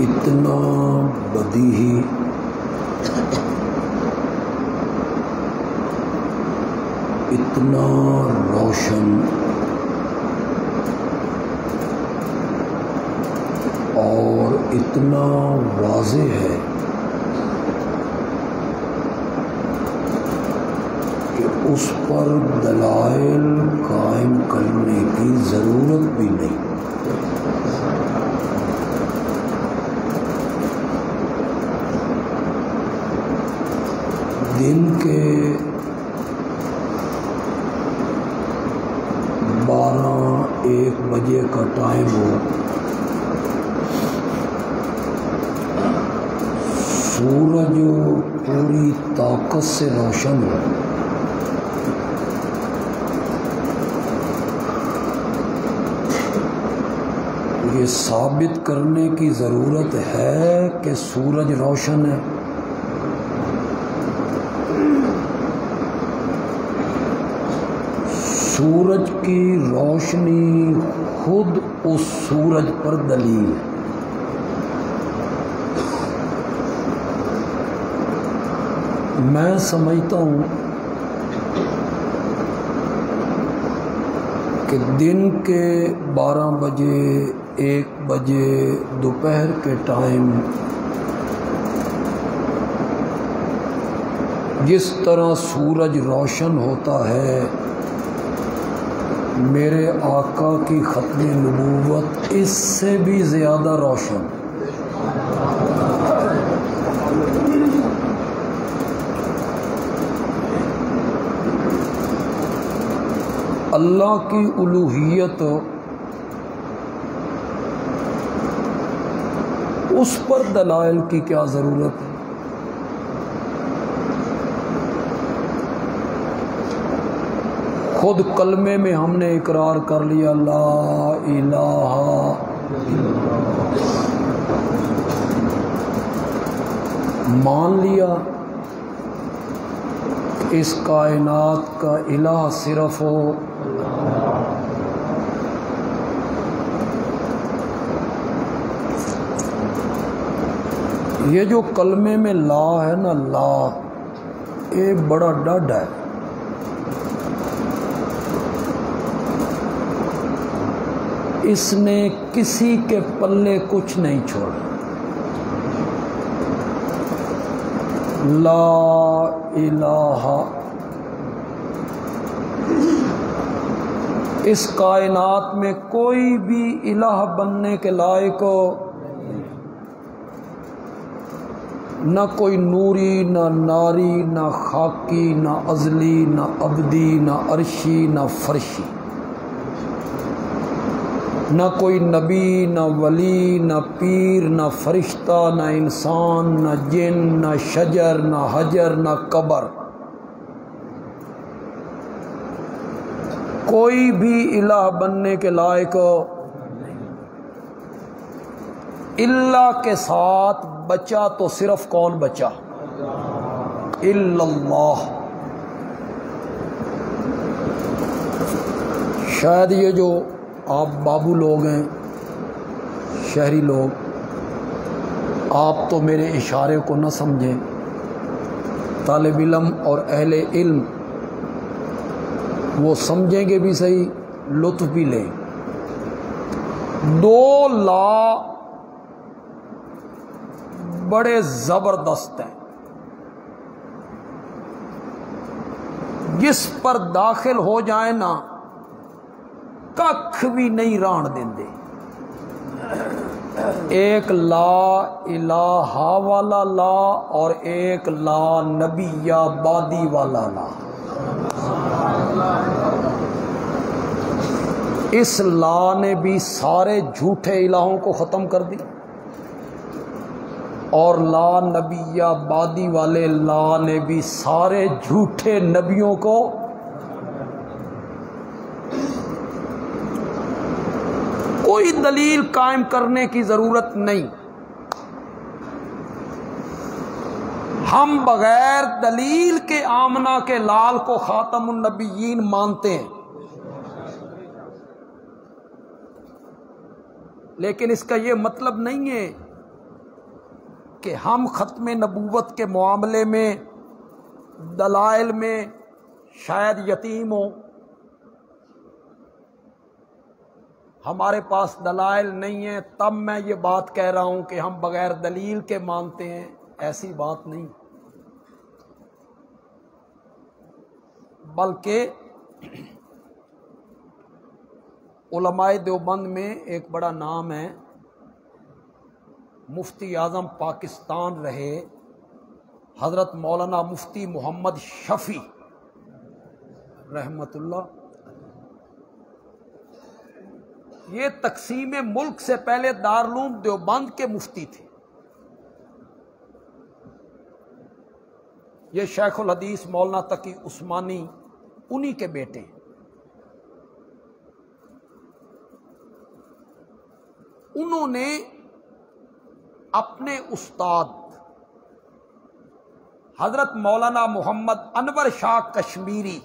اتنا بدیہی اتنا روشن اور اتنا واضح ہے کہ اس پر دلائل قائم کرنے کی ضرورت بھی نہیں۔ دن کے 12-1 بجے کا ٹائم ہو سورج پوری طاقت سے روشن ہو، یہ ثابت کرنے کی ضرورت ہے کہ سورج روشن ہے؟ سورج کی روشنی خود اس سورج پر دلیل ہے۔ میں سمجھتا ہوں کہ دن کے 12 بجے 1 بجے دوپہر کے ٹائم جس طرح سورج روشن ہوتا ہے، میرے آقا کی ختم نبوت اس سے بھی زیادہ روشن۔ اللہ کی الوہیت اس پر دلائل کی کیا ضرورت ہے؟ خود کلمے میں ہم نے اقرار کر لیا لا الہ، مان لیا اس کائنات کا الہ صرف ہو۔ یہ جو کلمے میں لا ہے نا، لا یہ بڑا ڈڈ ہے۔ اس نے کسی کے پلے کچھ نہیں چھوڑا۔ لا الہ، اس کائنات میں کوئی بھی الہ بننے کے لائق نہ کوئی نوری، نہ ناری، نہ خاکی، نہ ازلی، نہ ابدی، نہ عرشی، نہ فرشی، نہ کوئی نبی، نہ ولی، نہ پیر، نہ فرشتہ، نہ انسان، نہ جن، نہ شجر، نہ حجر، نہ قبر، کوئی بھی الہ بننے کے لائق اللہ کے ساتھ بچا تو صرف کون بچا؟ الا اللہ۔ شاید یہ جو آپ بابو لوگ ہیں، شہری لوگ، آپ تو میرے اشارے کو نہ سمجھیں، طالب علم اور اہل علم وہ سمجھیں گے بھی صحیح، لطف بھی لیں۔ 2 لا بڑے زبردست ہیں، جس پر داخل ہو جائیں نا ککھ بھی نہیں ران دیندے۔ ایک لا الہ والا لا اور ایک لا نبی یا بادی والا لا۔ اس لا نے بھی سارے جھوٹے الہوں کو ختم کر دی، اور لا نبی یا بادی والے لا نے بھی سارے جھوٹے نبیوں کو۔ کوئی دلیل قائم کرنے کی ضرورت نہیں، ہم بغیر دلیل کے آمنہ کے لال کو خاتم النبیین مانتے ہیں، لیکن اس کا یہ مطلب نہیں ہے کہ ہم ختم نبوت کے معاملے میں دلائل میں شاید یتیم ہوں، ہمارے پاس دلائل نہیں ہیں تب میں یہ بات کہہ رہا ہوں کہ ہم بغیر دلیل کے مانتے ہیں، ایسی بات نہیں، بلکہ علماء دیوبند میں ایک بڑا نام ہے، مفتی اعظم پاکستان رہے حضرت مولانا مفتی محمد شفیع رحمت اللہ، یہ تقسیم ملک سے پہلے دارالعلوم دیوبند کے مفتی تھے، یہ شیخ الحدیث مولانا تقی عثمانی انہی کے بیٹے ہیں۔ انہوں نے اپنے استاد حضرت مولانا محمد انور شاہ کشمیری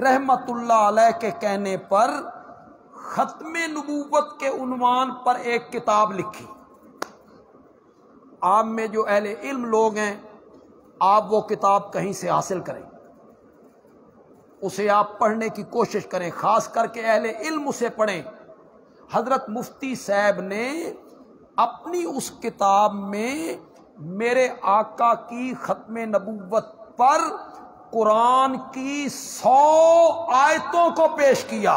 رحمت اللہ علیہ کے کہنے پر ختم نبوت کے عنوان پر ایک کتاب لکھی۔ عام میں جو اہل علم لوگ ہیں آپ وہ کتاب کہیں سے حاصل کریں، اسے آپ پڑھنے کی کوشش کریں، خاص کر کے اہل علم اسے پڑھیں۔ حضرت مفتی صاحب نے اپنی اس کتاب میں میرے آقا کی ختم نبوت پر قرآن کی 100 آیتوں کو پیش کیا۔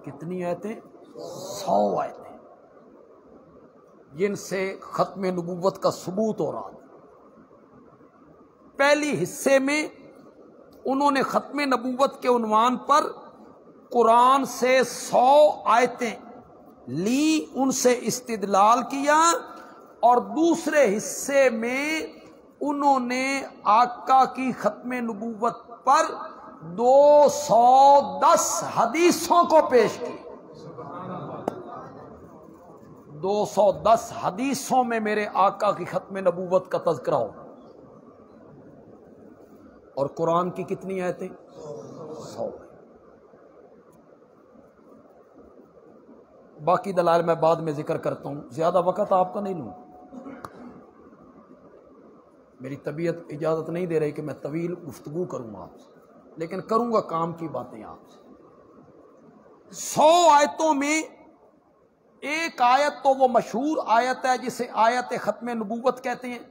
کتنی آیتیں؟ 100 آیتیں، جن سے ختم نبوت کا ثبوت ہو رہا تھا۔ پہلی حصے میں انہوں نے ختم نبوت کے عنوان پر قرآن سے 100 آیتیں لی، ان سے استدلال کیا، اور دوسرے حصے میں انہوں نے آقا کی ختم نبوت پر 210 حدیثوں کو پیش کی۔ 210 حدیثوں میں میرے آقا کی ختم نبوت کا تذکرہ ہو، اور قرآن کی کتنی آیتیں؟ 100۔ باقی دلائل میں بعد میں ذکر کرتا ہوں، زیادہ وقت آپ کا نہیں لوں، میری طبیعت اجازت نہیں دے رہی کہ میں طویل گفتگو کروں آپ سے، لیکن کروں گا کام کی باتیں آپ سے۔ 100 آیتوں میں ایک آیت تو وہ مشہور آیت ہے جسے آیت ختم نبوت کہتے ہیں،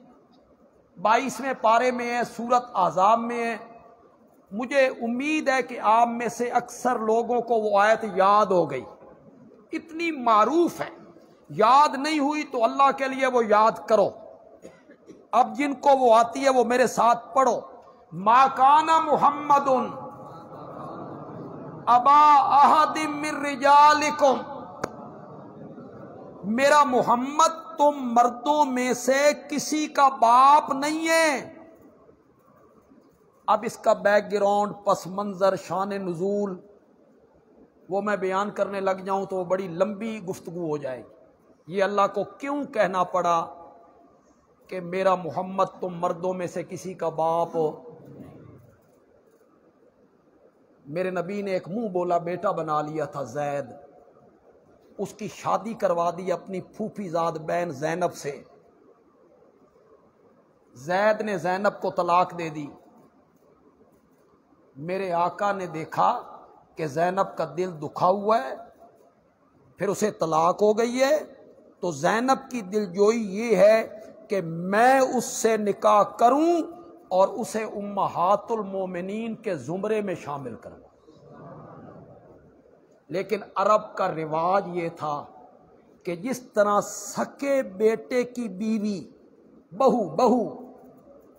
22ویں پارے میں ہے، سورت احزاب میں ہے۔ مجھے امید ہے کہ آپ میں سے اکثر لوگوں کو وہ آیت یاد ہو گئی، اتنی معروف ہے، یاد نہیں ہوئی تو اللہ کے لیے وہ یاد کرو۔ اب جن کو وہ آتی ہے وہ میرے ساتھ پڑھو۔ ما کان محمد ابا احد من رجالکم، میرا محمد تم مردوں میں سے کسی کا باپ نہیں ہے۔ اب اس کا بیک گراؤنڈ، پس منظر، شان نزول وہ میں بیان کرنے لگ جاؤں تو وہ بڑی لمبی گفتگو ہو جائے گی۔ یہ اللہ کو کیوں کہنا پڑا کہ میرا محمد تم مردوں میں سے کسی کا باپ ہو؟ میرے نبی نے ایک منہ بولا بیٹا بنا لیا تھا زید، اس کی شادی کروا دی اپنی پھوپھی زاد بہن زینب سے۔ زید نے زینب کو طلاق دے دی۔ میرے آقا نے دیکھا کہ زینب کا دل دکھا ہوا ہے، پھر اسے طلاق ہو گئی ہے، تو زینب کی دلجوئی یہ ہے کہ میں اس سے نکاح کروں اور اسے امہات المومنین کے زمرے میں شامل کروں۔ لیکن عرب کا رواج یہ تھا کہ جس طرح سکے بیٹے کی بیوی بہو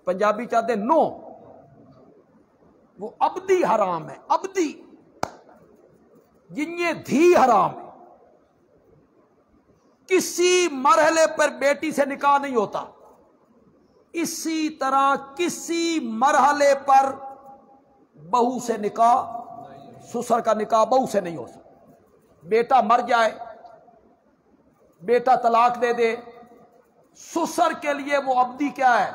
پنجابی چاہتے نو، وہ ابدی حرام ہے، ابدی جنہیں دھی حرام ہے، کسی مرحلے پر بیٹی سے نکاح نہیں ہوتا، اسی طرح کسی مرحلے پر بہو سے نکاح، سسر کا نکاح بہو سے نہیں ہو سکتا۔ بیٹا مر جائے، بیٹا طلاق دے دے، سسر کے لیے وہ ابدی کیا ہے؟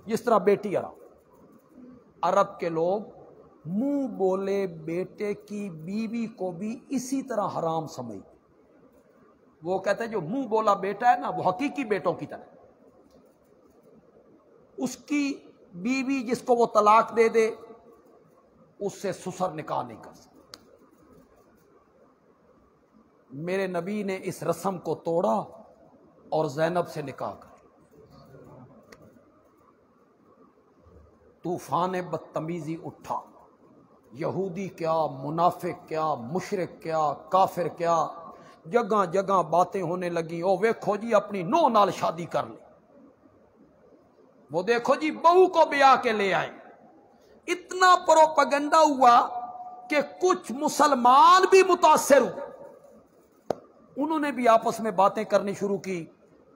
جس طرح بیٹی حرام۔ عرب کے لوگ منہ بولے بیٹے کی بیوی کو بھی اسی طرح حرام سمجھتے۔ وہ کہتے ہیں جو منہ بولا بیٹا ہے نا وہ حقیقی بیٹوں کی طرح، اس کی بیوی جس کو وہ طلاق دے دے اس سے سسر نکاح نہیں کر سکتا۔ میرے نبی نے اس رسم کو توڑا اور زینب سے نکاح کر۔ طوفان بدتمیزی اٹھا، یہودی کیا، منافق کیا، مشرک کیا، کافر کیا، جگہ جگہ باتیں ہونے لگی، او ویکھو جی اپنی نو نال شادی کر لیں، وہ دیکھو جی بہو کو بیاہ کے لے آئے۔ اتنا پروپیگنڈا ہوا کہ کچھ مسلمان بھی متاثر ہوئے، انہوں نے بھی آپس میں باتیں کرنی شروع کی،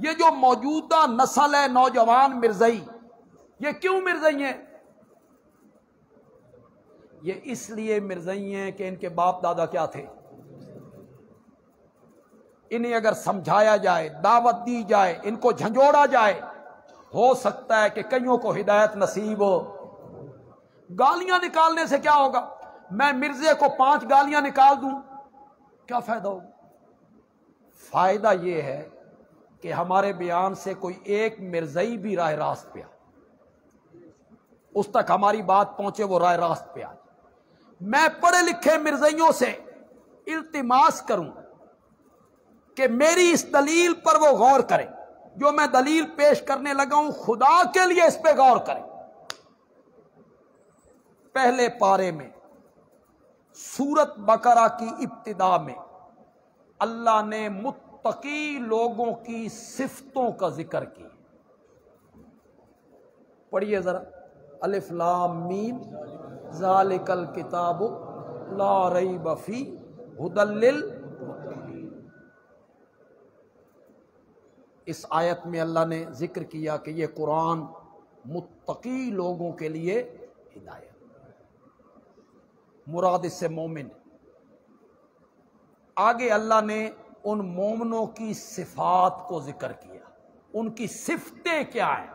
یہ جو موجودہ نسل ہے نوجوان مرزائی، یہ کیوں مرزائی ہیں؟ یہ اس لیے مرزائی ہیں کہ ان کے باپ دادا کیا تھے؟ انہیں اگر سمجھایا جائے، دعوت دی جائے، ان کو جھنجھوڑا جائے، ہو سکتا ہے کہ کئیوں کو ہدایت نصیب ہو۔ گالیاں نکالنے سے کیا ہوگا؟ میں مرزے کو 5 گالیاں نکال دوں، کیا فائدہ ہوگا؟ فائدہ یہ ہے کہ ہمارے بیان سے کوئی ایک مرزائی بھی راہ راست پہ آئے، اس تک ہماری بات پہنچے، وہ راہ راست پہ آئے۔ میں پڑھے لکھے مرزائیوں سے التماس کروں کہ میری اس دلیل پر وہ غور کریں، جو میں دلیل پیش کرنے لگا ہوں خدا کے لیے اس پہ غور کریں۔ پہلے پارے میں سورت بقرہ کی ابتدا میں اللہ نے متقی لوگوں کی صفتوں کا ذکر کیا۔ پڑھیے ذرا، الف لام میم ذالک الکتاب لا ریب فیہ ھدی للمتقین۔ اس آیت میں اللہ نے ذکر کیا کہ یہ قرآن متقی لوگوں کے لیے ہدایت، مراد اس سے مومن۔ آگے اللہ نے ان مومنوں کی صفات کو ذکر کیا، ان کی صفتیں کیا ہیں۔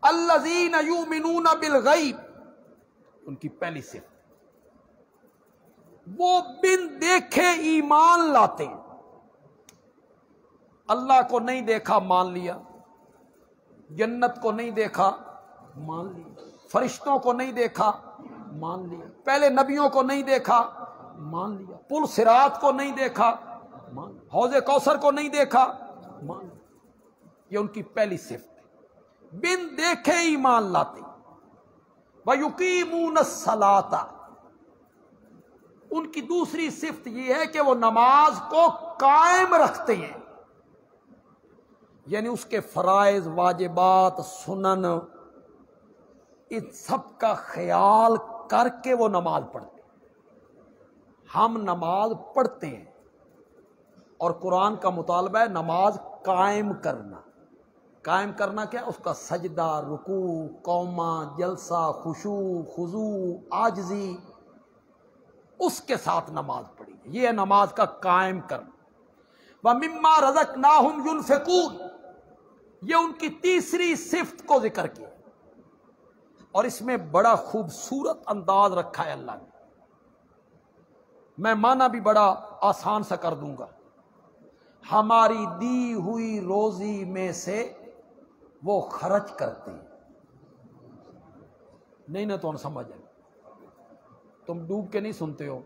الذین یؤمنون بالغیب، ان کی پہلی صفت، وہ بن دیکھے ایمان لاتے ہیں۔ اللہ کو نہیں دیکھا مان لیا، جنت کو نہیں دیکھا مان لیا، فرشتوں کو نہیں دیکھا مان لیا، پہلے نبیوں کو نہیں دیکھا مان لیا، پل صراط کو نہیں دیکھا مان لیا، حوض کوثر کو نہیں دیکھا مان لیا۔ یہ ان کی پہلی صفت ہے، بن دیکھے ایمان لاتے۔ وَيُقِيمُونَ الصَّلَاةَ، ان کی دوسری صفت یہ ہے کہ وہ نماز کو قائم رکھتے ہیں، یعنی اس کے فرائض، واجبات، سنن، ان سب کا خیال کر کے وہ نماز پڑھتے ہیں۔ ہم نماز پڑھتے ہیں اور قرآن کا مطالبہ ہے نماز قائم کرنا۔ قائم کرنا کیا؟ اس کا سجدہ، رکوع، قومہ، جلسہ، خشوع، خضوع، عاجزی، اس کے ساتھ نماز پڑھی، یہ ہے نماز کا قائم کرنا۔ وَمِمَّا رَزَقْنَاهُمْ يُنْفِقُونَ، یہ ان کی تیسری صفت کو ذکر کیا، اور اس میں بڑا خوبصورت انداز رکھا ہے اللہ نے۔ میں معنی بھی بڑا آسان سا کر دوں گا، ہماری دی ہوئی روزی میں سے وہ خرچ کرتے ہیں۔ نہیں نہ تو سمجھ آئے، تم ڈوب کے نہیں سنتے ہو،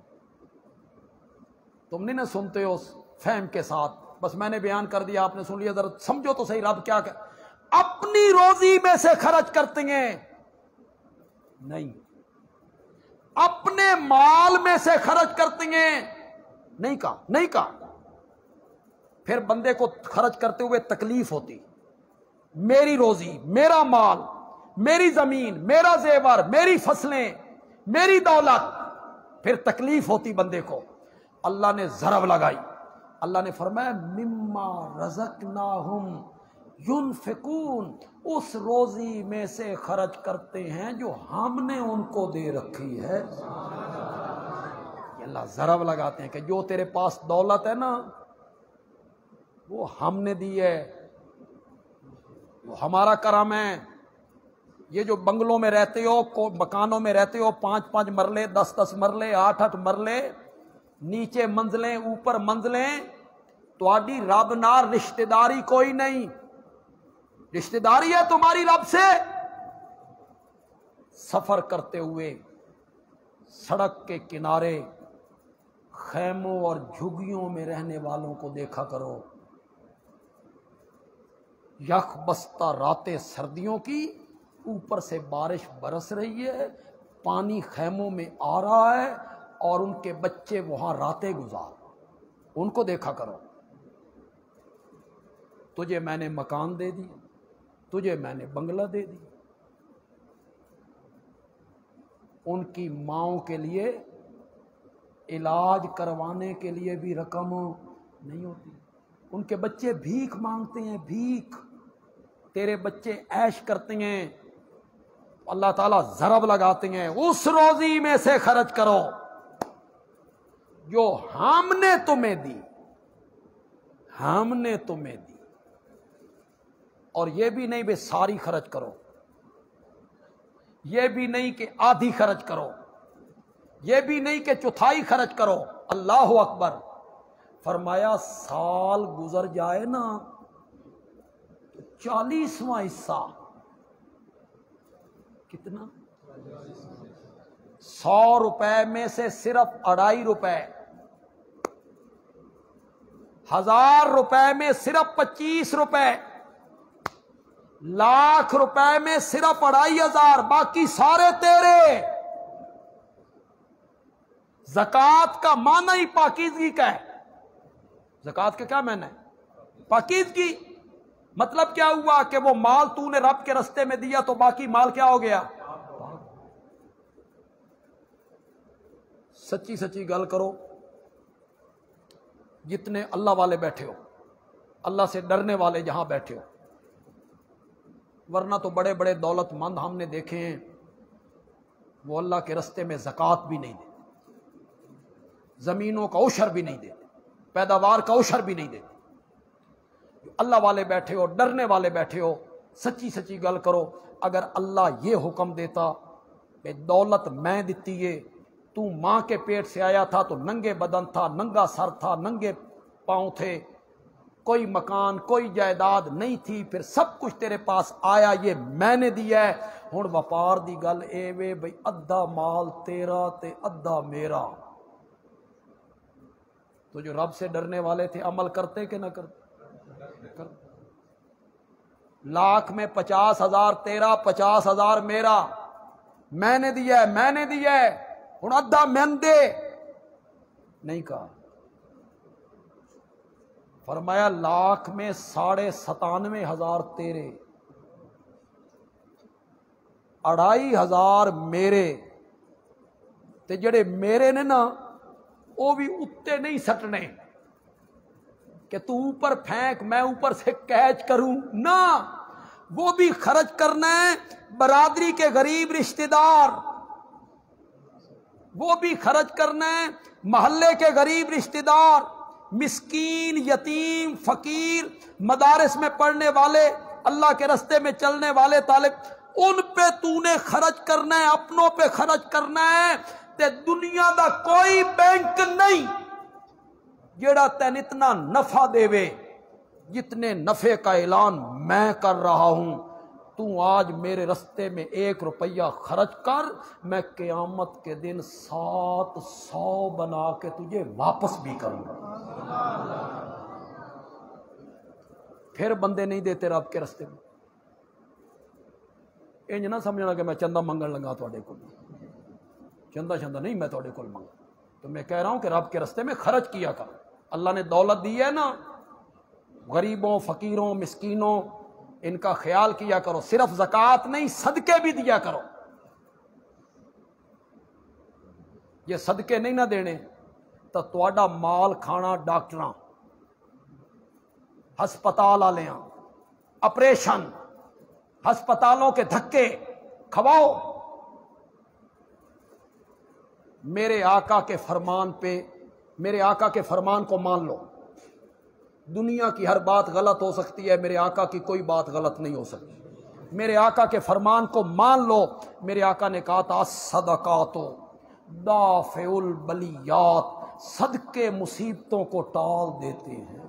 تم نہیں نہ سنتے ہو فہم کے ساتھ، بس میں نے بیان کر دیا آپ نے سن لیا، ذرا سمجھو تو صحیح رب کیا کہ اپنی روزی میں سے خرچ کرتے ہیں، نہیں اپنے مال میں سے خرچ کرتے ہیں، نہیں کہا، نہیں کہا۔ پھر بندے کو خرچ کرتے ہوئے تکلیف ہوتی، میری روزی، میرا مال، میری زمین، میرا زیور، میری فصلیں، میری دولت، پھر تکلیف ہوتی بندے کو۔ اللہ نے ضرب لگائی، اللہ نے فرمایا مما رزقناہم ينفقون، اس روزی میں سے خرچ کرتے ہیں جو ہم نے ان کو دے رکھی ہے۔ اللہ ضرب لگاتے ہیں کہ جو تیرے پاس دولت ہے نا وہ ہم نے دی ہے، وہ ہمارا کرم ہے۔ یہ جو بنگلوں میں رہتے ہو، مکانوں میں رہتے ہو، 5-5 مرلے، 10-10 مرلے، 8-8 مرلے، نیچے منزلیں اوپر منزلیں، تہاڈی رب نال رشتہ داری کوئی نہیں، رشتہ داری ہے تمہاری رب سے۔ سفر کرتے ہوئے سڑک کے کنارے خیموں اور جھگیوں میں رہنے والوں کو دیکھا کرو، یک بستہ راتیں سردیوں کی، اوپر سے بارش برس رہی ہے، پانی خیموں میں آ رہا ہے اور ان کے بچے وہاں راتیں گزار، ان کو دیکھا کرو۔ تجھے میں نے مکان دے دی، تجھے میں نے بنگلہ دے دی، ان کی ماؤں کے لیے علاج کروانے کے لیے بھی رقم نہیں ہوتی، ان کے بچے بھیک مانگتے ہیں، بھیک، تیرے بچے عیش کرتے ہیں، اللہ تعالیٰ ضرب لگاتے ہیں، اس روزی میں سے خرچ کرو جو ہم نے تمہیں دی، ہم نے تمہیں دی۔ اور یہ بھی نہیں بے ساری خرچ کرو، یہ بھی نہیں کہ آدھی خرچ کرو، یہ بھی نہیں کہ چوتھائی خرچ کرو۔ اللہ اکبر، فرمایا سال گزر جائے نا تو 40واں حصہ، کتنا؟ 100 روپے میں سے صرف 2.5 روپے، 1000 روپے میں صرف 25 روپے، لاکھ روپے میں صرف 2500، باقی سارے تیرے۔ زکوٰۃ کا معنی ہی پاکیزگی کا ہے۔ زکوٰۃ کا کیا معنی ہے؟ پاکیزگی۔ مطلب کیا ہوا کہ وہ مال تو نے رب کے رستے میں دیا تو باقی مال کیا ہو گیا؟ سچی سچی گل کرو، جتنے اللہ والے بیٹھے ہو، اللہ سے ڈرنے والے جہاں بیٹھے ہو، ورنہ تو بڑے بڑے دولت مند ہم نے دیکھے ہیں وہ اللہ کے رستے میں زکوٰۃ بھی نہیں دیتے، زمینوں کا عشر بھی نہیں دیتے، پیداوار کا عشر بھی نہیں دیتے۔ اللہ والے بیٹھے ہو، ڈرنے والے بیٹھے ہو، سچی سچی گل کرو۔ اگر اللہ یہ حکم دیتا کہ دولت میں دیتی ہے، تو ماں کے پیٹ سے آیا تھا تو ننگے بدن تھا، ننگا سر تھا، ننگے پاؤں تھے، کوئی مکان کوئی جائیداد نہیں تھی، پھر سب کچھ تیرے پاس آیا، یہ میں نے دیا ہے۔ ہن وپار دی گل اے وے بھئی ادھا مال تیرا تے ادھا میرا۔ تو جو رب سے ڈرنے والے تھے عمل کرتے کہ نہ کرتے؟ لاکھ میں 50,000 تیرا، 50,000 میرا، میں نے دیا ہے، میں نے دیا ہے، ہن ادھا من دے، نہیں کہا۔ فرمایا لاکھ میں 97,500 تیرے، 2,500 میرے، تے جڑے میرے نے نا وہ بھی اتے نہیں سٹنے کہ تو اوپر پھینک میں اوپر سے کیچ کروں، نہ، وہ بھی خرچ کرنا ہے برادری کے غریب رشتہ دار، وہ بھی خرچ کرنا ہے محلے کے غریب رشتہ دار، مسکین، یتیم، فقیر، مدارس میں پڑھنے والے، اللہ کے رستے میں چلنے والے طالب، ان پہ تو نے خرچ کرنا ہے، اپنوں پہ خرچ کرنا ہے۔ تے دنیا دا کوئی بینک نہیں جیڑا تین اتنا نفع دے وے جتنے نفع کا اعلان میں کر رہا ہوں۔ تو آج میرے رستے میں 1 روپیہ خرچ کر، میں قیامت کے دن 700 بنا کے تجھے واپس بھی کروں گا۔ پھر بندے نہیں دیتے رب کے رستے میں۔ انج نہ سمجھنا کہ میں چندہ منگن لگا تواڈے کول، چندہ نہیں میں تواڈے کول منگا، تو میں کہہ رہا ہوں کہ رب کے رستے میں خرچ کیا کرو۔ اللہ نے دولت دی ہے نا، غریبوں، فقیروں، مسکینوں، ان کا خیال کیا کرو، صرف زکوٰۃ نہیں صدقے بھی دیا کرو۔ یہ صدقے نہیں نہ دینے تو تواڈا مال کھانا ڈاکٹراں، ہسپتال والیاں، آپریشن، ہسپتالوں کے دھکے کھواؤ۔ میرے آقا کے فرمان پہ، میرے آقا کے فرمان کو مان لو۔ دنیا کی ہر بات غلط ہو سکتی ہے، میرے آقا کی کوئی بات غلط نہیں ہو سکتی۔ میرے آقا کے فرمان کو مان لو۔ میرے آقا نے کہا تھا صدقات دافع البلیات، صدقے مصیبتوں کو ٹال دیتے ہیں۔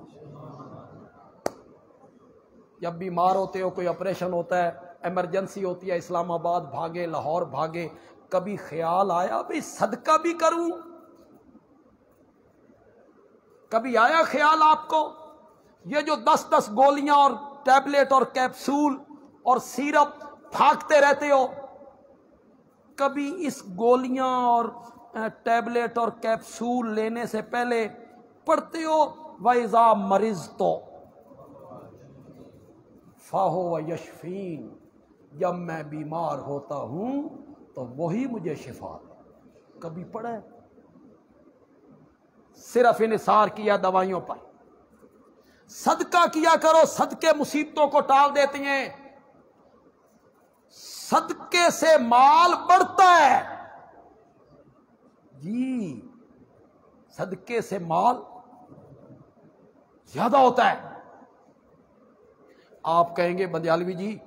جب بیمار ہوتے ہو، کوئی آپریشن ہوتا ہے، ایمرجنسی ہوتی ہے، اسلام آباد بھاگے، لاہور بھاگے، کبھی خیال آیا بھئی صدقہ بھی کروں؟ کبھی آیا خیال آپ کو؟ یہ جو 10 گولیاں اور ٹیبلٹ اور کیپسول اور سیرپ پھانکتے رہتے ہو، کبھی اس گولیاں اور ٹیبلٹ اور کیپسول لینے سے پہلے پڑھتے ہو وَإِذَا مَرِضْتُ فَهُوَ يَشْفِينِ، جب میں بیمار ہوتا ہوں تو وہی مجھے شفا دے۔ کبھی پڑھا ہے؟ صرف انحصار کیا دوائیوں پر۔ صدقہ کیا کرو، صدقے مصیبتوں کو ٹال دیتی ہیں، صدقے سے مال بڑھتا ہے جی، صدقے سے مال زیادہ ہوتا ہے۔ آپ کہیں گے بندیالوی جی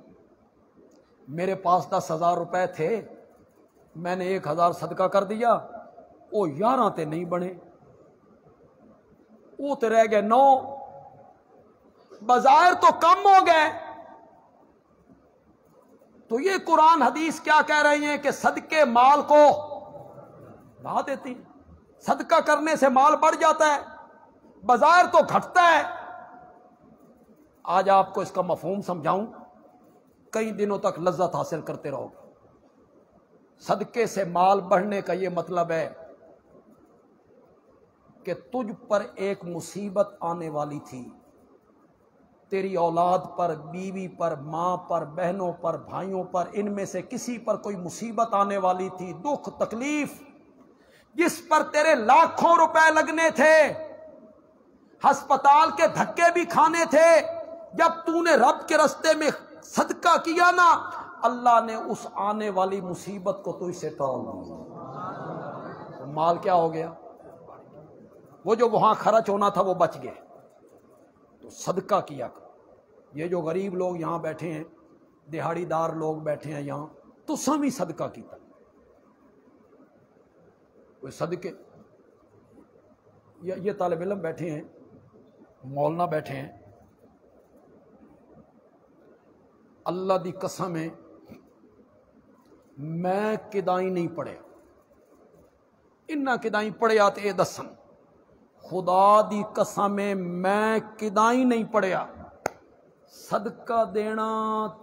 میرے پاس 10,000 روپے تھے، میں نے 1,000 صدقہ کر دیا، وہ 11 تے نہیں بنے، وہ تے رہ گئے 9، بظاہر تو کم ہو گئے۔ تو یہ قرآن حدیث کیا کہہ رہے ہیں کہ صدقے مال کو بڑھا دیتی ہیں، صدقہ کرنے سے مال بڑھ جاتا ہے، بظاہر تو گھٹتا ہے۔ آج آپ کو اس کا مفہوم سمجھاؤں، کئی دنوں تک لذت حاصل کرتے رہو گے۔ صدقے سے مال بڑھنے کا یہ مطلب ہے کہ تجھ پر ایک مصیبت آنے والی تھی، تیری اولاد پر، بیوی پر، ماں پر، بہنوں پر، بھائیوں پر، ان میں سے کسی پر کوئی مصیبت آنے والی تھی، دکھ تکلیف، جس پر تیرے لاکھوں روپے لگنے تھے، ہسپتال کے دھکے بھی کھانے تھے۔ جب تو نے رب کے راستے میں صدقہ کیا نا، اللہ نے اس آنے والی مصیبت کو تجھ سے ٹال دیا، مال کیا ہو گیا؟ وہ جو وہاں خرچ ہونا تھا وہ بچ گئے۔ تو صدقہ کیا کرو۔ یہ جو غریب لوگ یہاں بیٹھے ہیں، دہاڑی دار لوگ بیٹھے ہیں یہاں، تو سب ہی صدقہ کیتا، کوئی صدقے، یہ طالب علم بیٹھے ہیں، مولانا بیٹھے ہیں، اللہ دی قسم ہے میں کدائی نہیں پڑھے، انہاں کدائی پڑھیا تے اے دسن، خدا دی قسم ہے میں کدائی نہیں پڑھیا، صدقہ دینا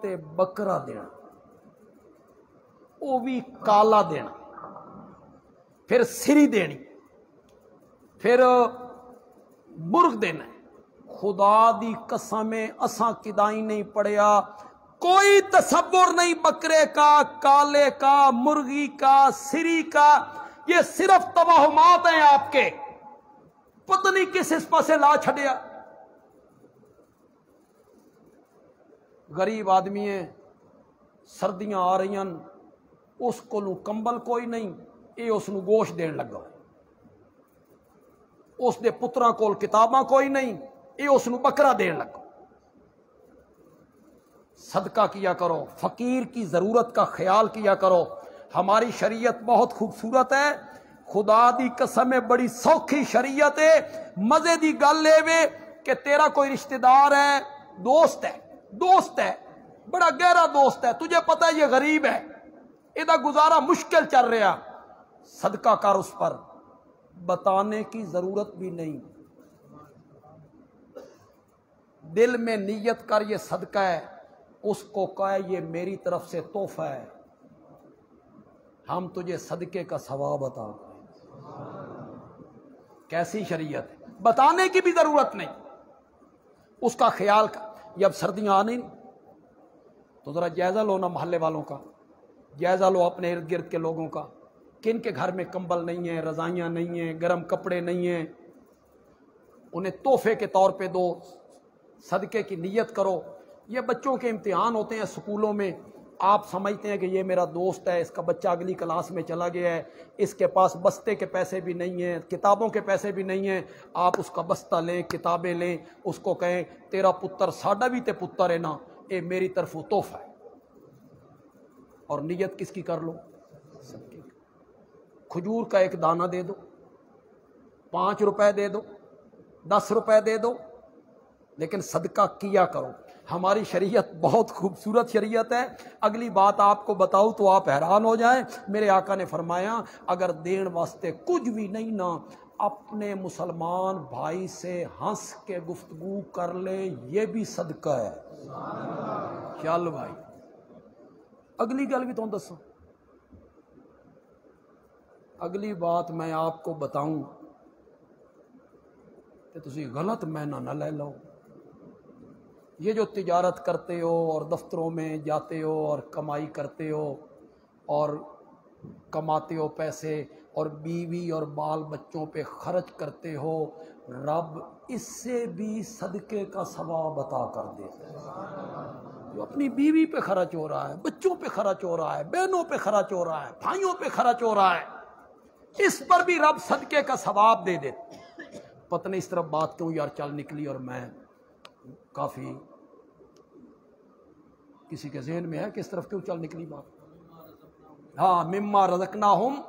تے بکرا دینا، وہ بھی کالا دینا، پھر سری دینی، پھر مرغ دینا، خدا دی قسم اساں کدائی نہیں پڑھیا، کوئی تصور نہیں بکرے کا، کالے کا، مرغی کا، سری کا، یہ صرف توہمات ہیں آپ کے، پتہ نہیں کس اس پاسے لا چھڑیا۔ غریب آدمی ہیں، سردیاں آ رہی ہیں، اس کو کمبل کوئی نہیں، یہ اس نو گوشت دین لگا، اس دے پتراں کول کتاباں کوئی نہیں، یہ اس نو بکرا دین لگا۔ صدقہ کیا کرو، فقیر کی ضرورت کا خیال کیا کرو۔ ہماری شریعت بہت خوبصورت ہے، خدا دی قسم ہے بڑی سوکھی شریعت ہے۔ مزے دی گل لے وے کہ تیرا کوئی رشتہ دار ہے، دوست ہے، بڑا گہرا دوست ہے، تجھے پتہ ہے یہ غریب ہے، یہ گزارا مشکل چل رہا، صدقہ کر اس پر، بتانے کی ضرورت بھی نہیں، دل میں نیت کر یہ صدقہ ہے، اس کو کہے یہ میری طرف سے تحفہ ہے، ہم تجھے صدقے کا ثواب عطا کریں۔ کیسی شریعت ہے، بتانے کی بھی ضرورت نہیں، اس کا خیال جب سردیاں آنے تو ذرا جائزہ لو نا محلے والوں کا، جائزہ لو اپنے ارد گرد کے لوگوں کا، کن کے گھر میں کمبل نہیں ہیں، رضائیاں نہیں ہیں، گرم کپڑے نہیں ہیں، انہیں تحفے کے طور پہ دو، صدقے کی نیت کرو۔ یہ بچوں کے امتحان ہوتے ہیں اسکولوں میں، آپ سمجھتے ہیں کہ یہ میرا دوست ہے، اس کا بچہ اگلی کلاس میں چلا گیا ہے، اس کے پاس بستے کے پیسے بھی نہیں ہیں، کتابوں کے پیسے بھی نہیں ہیں، آپ اس کا بستہ لیں، کتابیں لیں، اس کو کہیں تیرا پتر ساڈا بھی تے پتر ہے نا، اے میری طرف تحفہ ہے، اور نیت کس کی کر لو؟ سب کی۔ کھجور کا ایک دانہ دے دو، 5 روپے دے دو، 10 روپے دے دو، لیکن صدقہ کیا کرو۔ ہماری شریعت بہت خوبصورت شریعت ہے۔ اگلی بات آپ کو بتاؤں تو آپ حیران ہو جائیں، میرے آقا نے فرمایا اگر دین واسطے کچھ بھی نہیں نا، اپنے مسلمان بھائی سے ہنس کے گفتگو کر لے، یہ بھی صدقہ ہے۔ چل بھائی، اگلی گل بھی تو دسو، اگلی بات میں آپ کو بتاؤں کہ تسی غلط معنی نہ لے لو۔ یہ جو تجارت کرتے ہو اور دفتروں میں جاتے ہو اور کمائی کرتے ہو اور کماتے ہو پیسے اور بیوی اور بال بچوں پہ خرچ کرتے ہو، رب اس سے بھی صدقے کا ثواب عطا کر دے۔ جو اپنی بیوی پہ خرچ ہو رہا ہے، بچوں پہ خرچ ہو رہا ہے، بہنوں پہ خرچ ہو رہا ہے، بھائیوں پہ خرچ ہو رہا ہے، اس پر بھی رب صدقے کا ثواب دے دے۔ پتہ نہیں اس طرف بات کیوں یار چل نکلی، اور میں کافی کسی کے ذہن میں ہے کہ اس طرف کیوں چل نکلی بات؟ ہاں، مما رزقناہم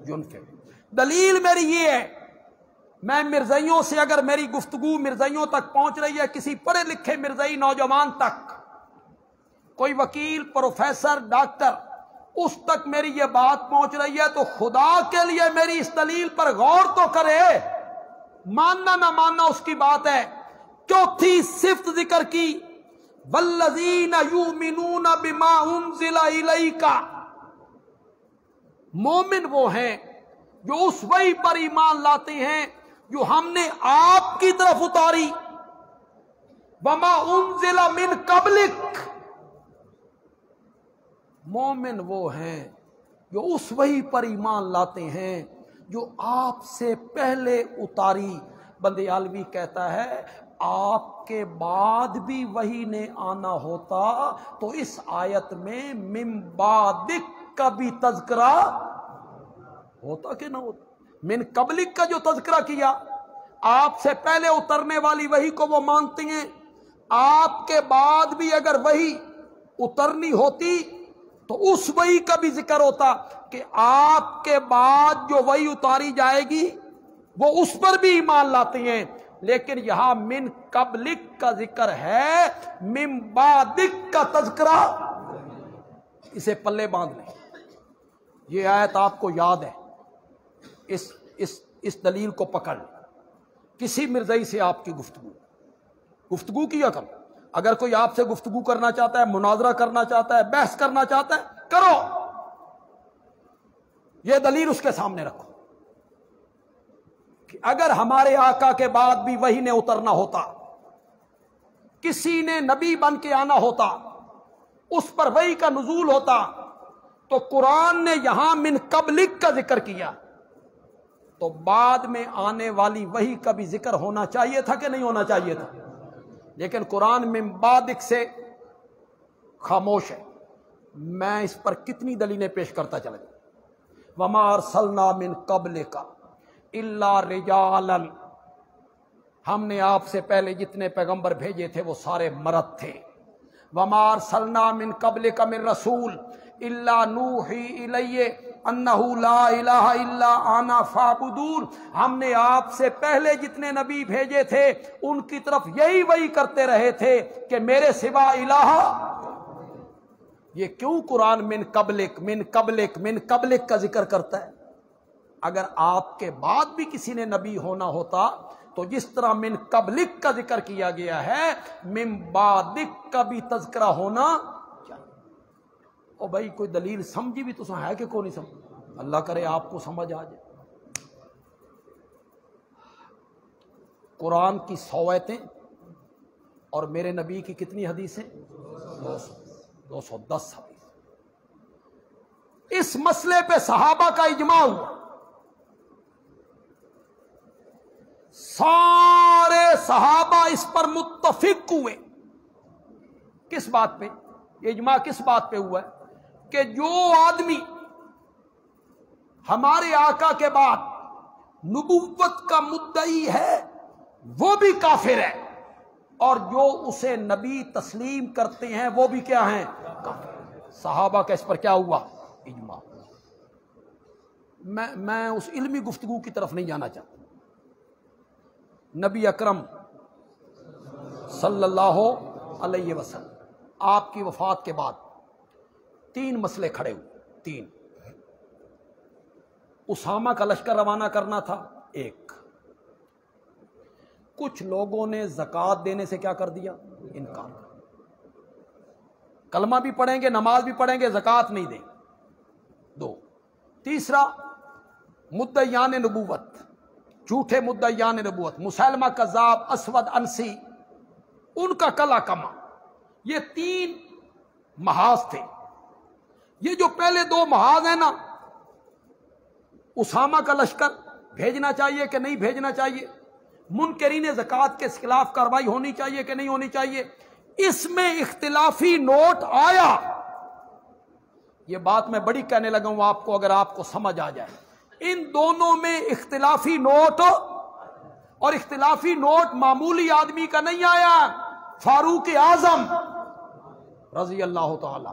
ينفق۔ دلیل میری یہ ہے، میں مرزائیوں سے اگر میری گفتگو مرزائیوں تک پہنچ رہی ہے، کسی پڑھے لکھے مرزائی نوجوان تک، کوئی وکیل، پروفیسر، ڈاکٹر، اس تک میری یہ بات پہنچ رہی ہے، تو خدا کے لیے میری اس دلیل پر غور تو کرے۔ ماننا نہ ماننا اس کی بات ہے۔ چوتھی صفت ذکر کی، والذین یؤمنون بما انزل الیک، مومن وہ ہیں جو اس وحی پر ایمان لاتے ہیں جو ہم نے آپ کی طرف اتاری، وما انزل من قبلک، مومن وہ ہیں جو اس وحی پر ایمان لاتے ہیں جو آپ سے پہلے اتاری۔ بندیالوی کہتا ہے آپ کے بعد بھی وحی نے آنا ہوتا تو اس آیت میں من بعدک کا بھی تذکرہ ہوتا کہ نہ ہوتا؟ من قبلک کا جو تذکرہ کیا، آپ سے پہلے اترنے والی وحی کو وہ مانتے ہیں، آپ کے بعد بھی اگر وحی اترنی ہوتی تو اس وحی کا بھی ذکر ہوتا کہ آپ کے بعد جو وحی اتاری جائے گی وہ اس پر بھی ایمان لاتے ہیں۔ لیکن یہاں من قبلک کا ذکر ہے، من بعدک کا تذکرہ، اسے پلے باندھ لیں۔ یہ آیت آپ کو یاد ہے، اس دلیل کو پکڑ لیں۔ کسی مرزائی سے آپ کی گفتگو کیا کرو۔ اگر کوئی آپ سے گفتگو کرنا چاہتا ہے، مناظرہ کرنا چاہتا ہے، بحث کرنا چاہتا ہے، کرو، یہ دلیل اس کے سامنے رکھو کہ اگر ہمارے آقا کے بعد بھی وحی نے اترنا ہوتا، کسی نے نبی بن کے آنا ہوتا، اس پر وحی کا نزول ہوتا، تو قرآن نے یہاں من قبلک کا ذکر کیا، تو بعد میں آنے والی وحی کا بھی ذکر ہونا چاہیے تھا کہ نہیں ہونا چاہیے تھا؟ لیکن قرآن من بعدک سے خاموش ہے۔ میں اس پر کتنی دلیلیں پیش کرتا چلا جاؤں۔ وما ارسلنا من قبلک الا رجالا، ہم نے آپ سے پہلے جتنے پیغمبر بھیجے تھے وہ سارے مرد تھے۔ وما ارسلنا من قبلک من رسول الا نوحی الیہ انہ لا الہ الا انا فاعبدون، ہم نے آپ سے پہلے جتنے نبی بھیجے تھے ان کی طرف یہی وحی کرتے رہے تھے کہ میرے سوا الہ۔ یہ کیوں قرآن من قبلک من قبلک من قبلک کا ذکر کرتا ہے؟ اگر آپ کے بعد بھی کسی نے نبی ہونا ہوتا تو جس طرح من قبلک کا ذکر کیا گیا ہے، من بعدک کا بھی تذکرہ ہونا چاہیے۔ او بھائی کوئی دلیل سمجھی بھی تو ہے کہ کوئی نہیں سمجھ؟ اللہ کرے آپ کو سمجھ آ جائے۔ قرآن کی 100 آیتیں اور میرے نبی کی کتنی حدیثیں؟ 210 حدیث۔ اس مسئلے پہ صحابہ کا اجماع ہوا، سارے صحابہ اس پر متفق ہوئے۔ کس بات پہ؟ یہ اجماع کس بات پہ ہوا ہے؟ کہ جو آدمی ہمارے آقا کے بعد نبوت کا مدعی ہے وہ بھی کافر ہے، اور جو اسے نبی تسلیم کرتے ہیں وہ بھی کیا ہیں؟ کافر۔ صحابہ کا اس پر کیا ہوا؟ اجماع۔ میں اس علمی گفتگو کی طرف نہیں جانا چاہتا۔ نبی اکرم صلی اللہ علیہ وسلم آپ کی وفات کے بعد 3 مسئلے کھڑے ہوئے۔ 3، اسامہ کا لشکر روانہ کرنا تھا، 1، کچھ لوگوں نے زکوٰۃ دینے سے کیا کر دیا؟ انکار۔ کلمہ بھی پڑھیں گے، نماز بھی پڑھیں گے، زکوٰۃ نہیں دیں، 2۔ تیسرا، مدعیان نبوت، جھوٹے مدعیان نبوت، مسیلمہ کذاب، اسود انسی، ان کا کلا کما۔ یہ 3 محاذ تھے۔ یہ جو پہلے 2 محاذ ہیں نا، اسامہ کا لشکر بھیجنا چاہیے کہ نہیں بھیجنا چاہیے، منکرین زکوٰۃ کے خلاف کارروائی ہونی چاہیے کہ نہیں ہونی چاہیے، اس میں اختلافی نوٹ آیا. یہ بات میں بڑی کہنے لگا ہوں آپ کو، اگر آپ کو سمجھ آ جائے. ان دونوں میں اختلافی نوٹ، اور اختلافی نوٹ معمولی آدمی کا نہیں آیا، فاروق اعظم رضی اللہ تعالی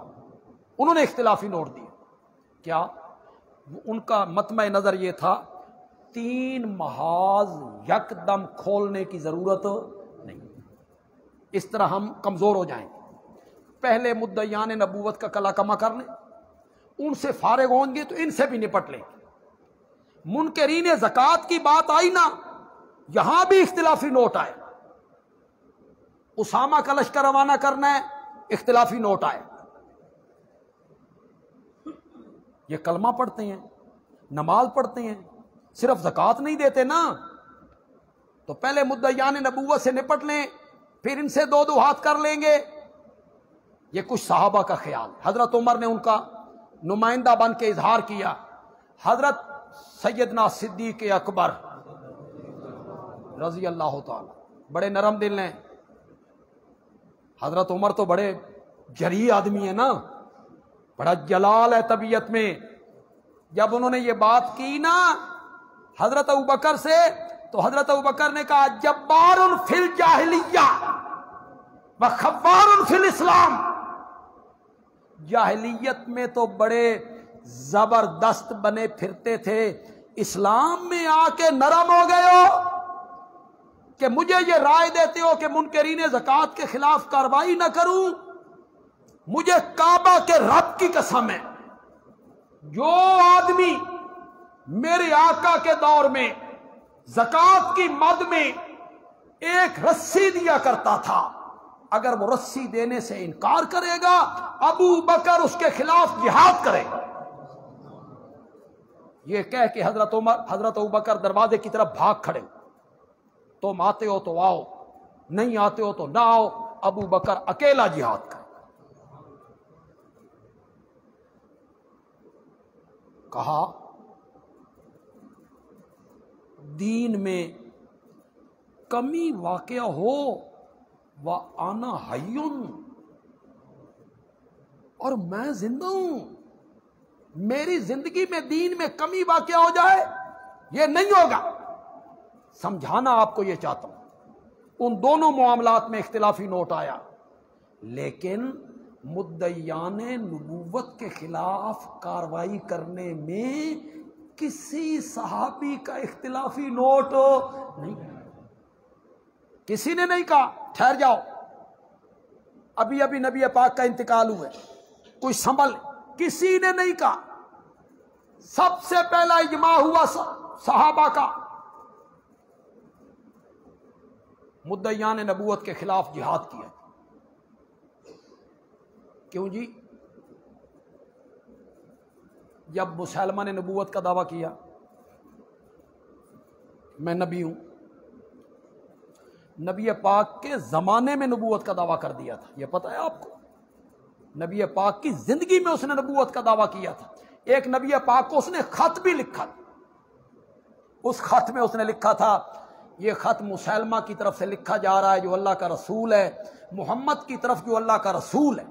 انہوں نے اختلافی نوٹ دیے. کیا؟ ان کا مطمع نظر یہ تھا 3 محاذ یکدم کھولنے کی ضرورت نہیں، اس طرح ہم کمزور ہو جائیں. پہلے مدعیان نبوت کا کلا کما کر لیں، ان سے فارغ ہوں گے تو ان سے بھی نپٹ لیں. منکرین زکوٰۃ کی بات آئی نا، یہاں بھی اختلافی نوٹ آئے. اسامہ کا لشکر روانہ کرنا ہے، اختلافی نوٹ آئے. یہ کلمہ پڑھتے ہیں، نماز پڑھتے ہیں، صرف زکوٰۃ نہیں دیتے نا. تو پہلے مدعیان نبوت سے نپٹ لیں، پھر ان سے 2 ہاتھ کر لیں گے. یہ کچھ صحابہ کا خیال. حضرت عمر نے ان کا نمائندہ بن کے اظہار کیا. حضرت سیدنا صدیق اکبر رضی اللہ تعالی بڑے نرم دل ہیں. حضرت عمر تو بڑے جری آدمی ہیں نا، بڑا جلال ہے طبیعت میں. جب انہوں نے یہ بات کی نا حضرت ابوبکر سے، تو حضرت ابوبکر نے کہا جبار فی الجاہلیہ و خوار فی الاسلام. جاہلیت میں تو بڑے زبردست بنے پھرتے تھے، اسلام میں آ کے نرم ہو گئے ہو کہ مجھے یہ رائے دیتے ہو کہ منکرین زکوٰۃ کے خلاف کارروائی نہ کروں. مجھے کعبہ کے رب کی قسم ہے، جو آدمی میرے آقا کے دور میں زکوٰۃ کی مد میں ایک رسی دیا کرتا تھا، اگر وہ رسی دینے سے انکار کرے گا ابو بکر اس کے خلاف جہاد کرے. یہ کہہ کے حضرت ابو بکر دروازے کی طرف بھاگ کھڑے. تم آتے ہو تو آؤ، نہیں آتے ہو تو نہ آؤ. ابو بکر اکیلا جہاد کرے. کہا دین میں کمی واقع ہو وَأَنَا حَيٌّ، اور میں زندہ ہوں، میری زندگی میں دین میں کمی واقع ہو جائے یہ نہیں ہوگا. سمجھانا آپ کو یہ چاہتا ہوں. ان دونوں معاملات میں اختلافی نوٹ آیا، لیکن مدعیان نبوت کے خلاف کارروائی کرنے میں کسی صحابی کا اختلافی نوٹ نہیں. کسی نے نہیں کہا ٹھہر جاؤ، ابھی ابھی نبی پاک کا انتقال ہوا ہے، کوئی سنبھل. کسی نے نہیں کہا. سب سے پہلا اجماع ہوا صحابہ کا، مدعیان نبوت کے خلاف جہاد کیا. کیوں جی؟ جب مسلمہ نے نبوت کا دعویٰ کیا میں نبی ہوں، نبی پاک کے زمانے میں نبوت کا دعویٰ کر دیا تھا. یہ پتہ ہے آپ کو؟ نبی پاک کی زندگی میں اس نے نبوت کا دعویٰ کیا تھا. ایک نبی پاک کو اس نے خط بھی لکھا. اس خط میں اس نے لکھا تھا یہ خط مسلمہ کی طرف سے لکھا جا رہا ہے جو اللہ کا رسول ہے، محمد کی طرف جو اللہ کا رسول ہے.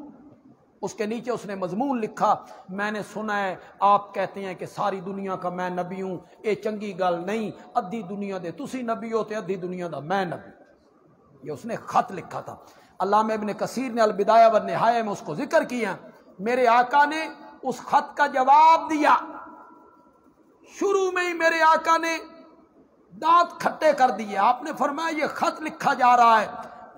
اس کے نیچے اس نے مضمون لکھا میں نے سنا ہے آپ کہتے ہیں کہ ساری دنیا کا میں نبی ہوں، اے چنگی گل نہیں، ادھی دنیا دے تسی نبی ہو تے ادھی دنیا دا میں نبی. یہ اس نے خط لکھا تھا. علامہ ابن کثیر نے البدایہ والنہایہ میں اس کو ذکر کیا. میرے آقا نے اس خط کا جواب دیا. شروع میں ہی میرے آقا نے دانت کھٹے کر دیے. آپ نے فرمایا یہ خط لکھا جا رہا ہے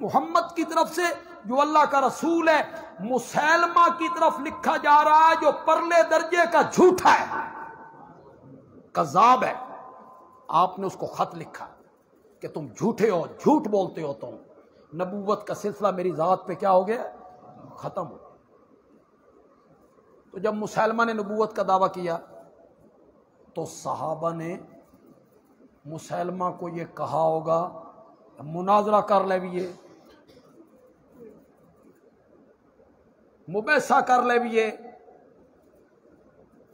محمد کی طرف سے جو اللہ کا رسول ہے، مسلمہ کی طرف لکھا جا رہا ہے جو پرلے درجے کا جھوٹا ہے، کذاب ہے. آپ نے اس کو خط لکھا کہ تم جھوٹے ہو، جھوٹ بولتے ہو. تم نبوت کا سلسلہ میری ذات پہ کیا ہو گیا؟ ختم ہو. تو جب مسلمہ نے نبوت کا دعویٰ کیا تو صحابہ نے مسلمہ کو یہ کہا ہوگا مناظرہ کر لیویے، مباحثہ کر لیویے،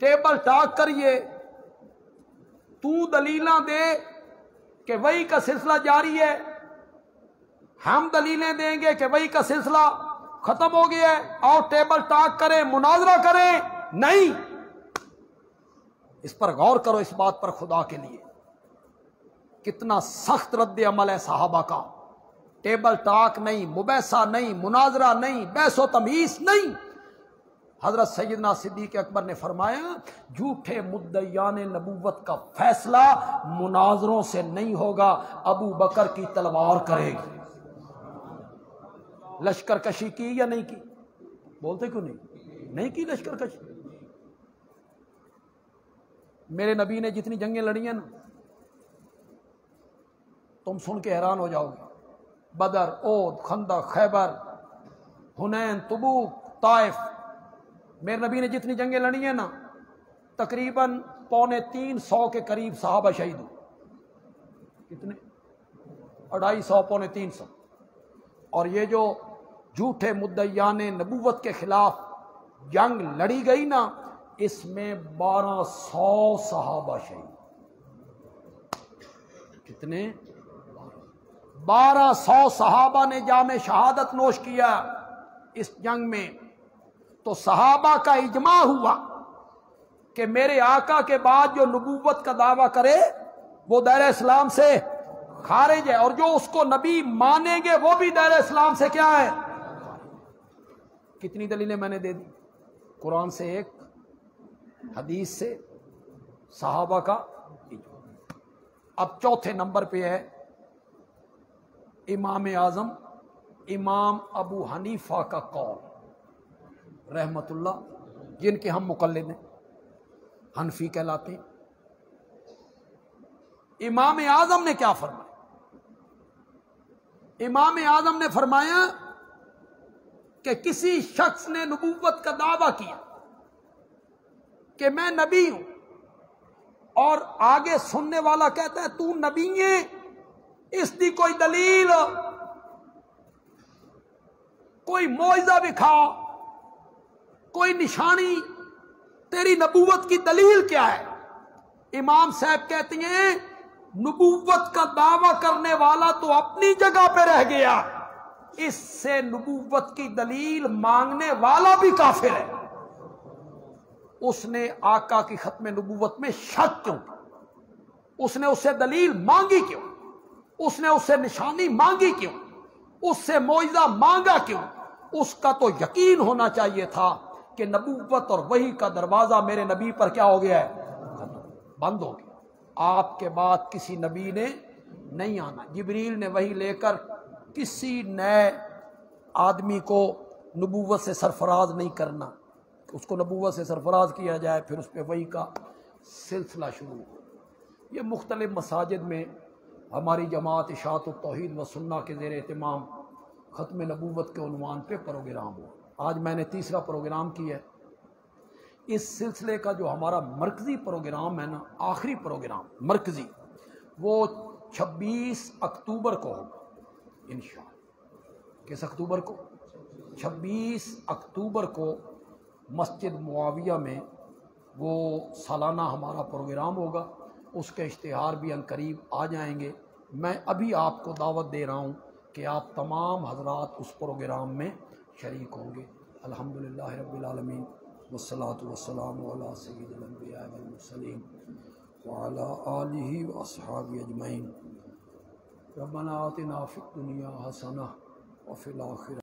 ٹیبل ٹاک کریے، تو دلیلاں دے کہ وہی کا سلسلہ جاری ہے، ہم دلیلیں دیں گے کہ وہی کا سلسلہ ختم ہو گیا ہے، اور ٹیبل ٹاک کریں، مناظرہ کریں؟ نہیں، اس پر غور کرو، اس بات پر خدا کے لیے کتنا سخت رد عمل ہے صحابہ کا۔ ٹیبل ٹاک نہیں، مباحثہ نہیں، مناظرہ نہیں، بحث و تمیز نہیں۔ حضرت سیدنا صدیق اکبر نے فرمایا جھوٹے مدعیان نبوت کا فیصلہ مناظروں سے نہیں ہوگا، ابو بکر کی تلوار کرے گی۔ لشکر کشی کی یا نہیں کی؟ بولتے کیوں نہیں کی لشکر کشی؟ میرے نبی نے جتنی جنگیں لڑی ہیں نا، تم سن کے حیران ہو جاؤ گے۔ بدر، احد، خندق، خیبر، حنین، تبوک، طائف، میرے نبی نے جتنی جنگیں لڑی ہیں نا، تقریباً 250 کے قریب صحابہ شہید ہوئے۔ کتنے؟ 250، 350۔ اور یہ جو جھوٹے مدعیان نبوت کے خلاف جنگ لڑی گئی نا، اس میں 1200 صحابہ شہید۔ کتنے؟ 1200 صحابہ نے جام شہادت نوش کیا اس جنگ میں۔ تو صحابہ کا اجماع ہوا کہ میرے آقا کے بعد جو نبوت کا دعویٰ کرے وہ دائرہ اسلام سے خارج ہے، اور جو اس کو نبی مانیں گے وہ بھی دائرہ اسلام سے کیا ہے؟ کتنی دلیلیں میں نے دے دی؟ قرآن سے ایک، حدیث سے، صحابہ کا اجماع۔ اب چوتھے نمبر پہ ہے امام اعظم امام ابو حنیفہ کا قول رحمت اللہ، جن کے ہم مقلد ہیں، حنفی کہلاتے ہیں۔ امام اعظم نے کیا فرمایا؟ امام اعظم نے فرمایا کہ کسی شخص نے نبوت کا دعویٰ کیا کہ میں نبی ہوں، اور آگے سننے والا کہتا ہے تو نبی ہے، اس دی کوئی دلیل، کوئی معجزہ دکھا، کوئی نشانی، تیری نبوت کی دلیل کیا ہے؟ امام صاحب کہتے ہیں نبوت کا دعویٰ کرنے والا تو اپنی جگہ پہ رہ گیا، اس سے نبوت کی دلیل مانگنے والا بھی کافر ہے۔ اس نے آقا کی ختم نبوت میں شک کیوں؟ اس نے اس سے دلیل مانگی کیوں؟ اس نے اس سے نشانی مانگی کیوں؟ اس سے معجزہ مانگا کیوں؟ اس کا تو یقین ہونا چاہیے تھا کہ نبوت اور وحی کا دروازہ میرے نبی پر کیا ہو گیا ہے؟ بند ہو گیا۔ آپ کے بعد کسی نبی نے نہیں آنا۔ جبریل نے وحی لے کر کسی نئے آدمی کو نبوت سے سرفراز نہیں کرنا، اس کو نبوت سے سرفراز کیا جائے، پھر اس پہ وحی کا سلسلہ شروع ہو۔ یہ مختلف مساجد میں ہماری جماعت اشاعت التوحید و سنہ کے زیر اہتمام ختم نبوت کے عنوان پہ پروگرام ہوا۔ آج میں نے تیسرا پروگرام کیا ہے۔ اس سلسلے کا جو ہمارا مرکزی پروگرام ہے نا، آخری پروگرام مرکزی، وہ 26 اکتوبر کو ہوگا انشاءاللہ۔ کس اکتوبر کو؟ 26 اکتوبر کو مسجد معاویہ میں وہ سالانہ ہمارا پروگرام ہوگا۔ اس کے اشتہار بھی عنقریب آ جائیں گے۔ میں ابھی آپ کو دعوت دے رہا ہوں کہ آپ تمام حضرات اس پروگرام میں شریک ہوں گے۔ الحمدللہ رب العالمین، والصلاة والسلام علی سید الانبیاء والمرسلین وعلی آلہ واصحابہ اجمعین۔ ربنا آتنا فی الدنیا حسنہ وفی الآخرہ